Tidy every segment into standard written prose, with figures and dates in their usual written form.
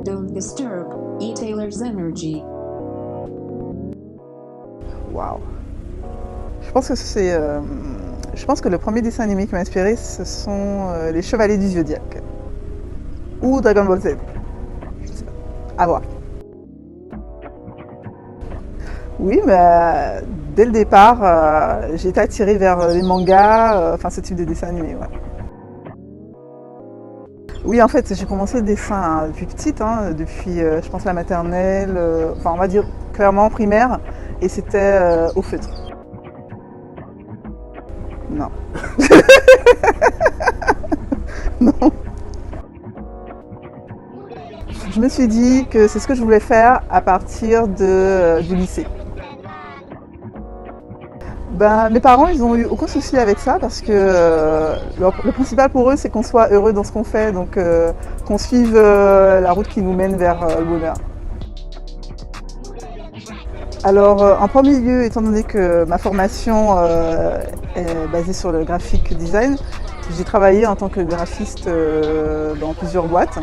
Don't disturb E-Tailor's energy. Waouh. Je pense que je pense que le premier dessin animé qui m'a inspiré, ce sont les Chevaliers du Zodiaque. Ou Dragon Ball Z. Je sais pas. À voir. Oui, mais dès le départ, j'ai été attirée vers les mangas, enfin ce type de dessin animé. Ouais. Oui, en fait, j'ai commencé le dessin depuis petite, hein, depuis, je pense, la maternelle, enfin, on va dire clairement primaire, et c'était au feutre. Non. Non. Je me suis dit que c'est ce que je voulais faire à partir du lycée. Ben, mes parents, ils ont eu aucun souci avec ça parce que le principal pour eux, c'est qu'on soit heureux dans ce qu'on fait, donc qu'on suive la route qui nous mène vers le bonheur. Alors, en premier lieu, étant donné que ma formation est basée sur le graphic design, j'ai travaillé en tant que graphiste dans plusieurs boîtes.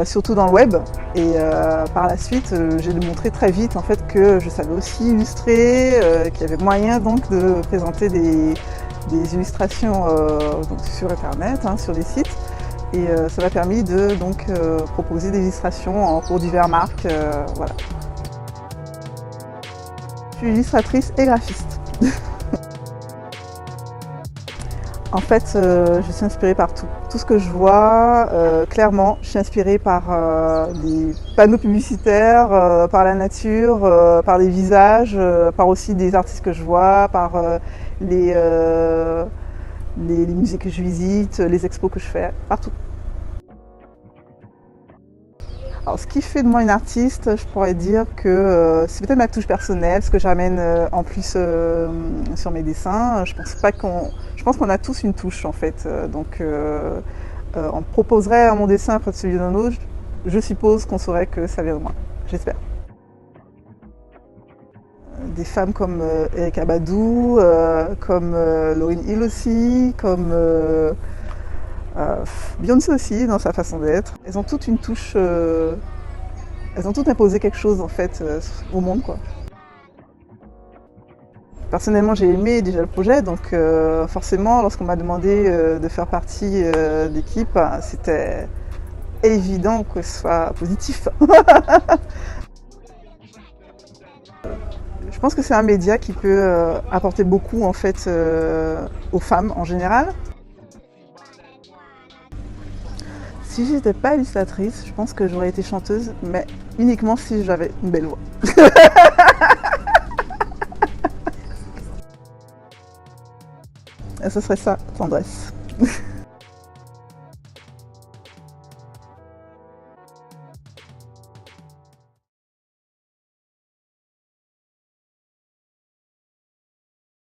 Surtout dans le web. Et par la suite, j'ai démontré très vite en fait que je savais aussi illustrer, qu'il y avait moyen donc de présenter des illustrations donc sur internet, hein, sur des sites. Et ça m'a permis de donc proposer des illustrations pour diverses marques. Voilà. Je suis illustratrice et graphiste. En fait, je suis inspirée par tout. Tout ce que je vois, clairement, je suis inspirée par des panneaux publicitaires, par la nature, par des visages, par aussi des artistes que je vois, par les musées que je visite, les expos que je fais, partout. Alors, ce qui fait de moi une artiste, je pourrais dire que c'est peut-être ma touche personnelle, ce que j'amène en plus sur mes dessins. Je pense qu'on a tous une touche en fait. Donc, on proposerait à mon dessin après celui d'un autre. Je suppose qu'on saurait que ça vient de moi. J'espère. Des femmes comme Erykah Badu, comme Lauryn Hill aussi, comme Beyoncé aussi dans sa façon d'être. Elles ont toutes une touche, elles ont toutes imposé quelque chose en fait au monde quoi. Personnellement j'ai aimé déjà le projet donc forcément lorsqu'on m'a demandé de faire partie de l'équipe, c'était évident que ce soit positif. Je pense que c'est un média qui peut apporter beaucoup en fait aux femmes en général. Si j'étais pas illustratrice, je pense que j'aurais été chanteuse, mais uniquement si j'avais une belle voix. Et ce serait ça, tendresse.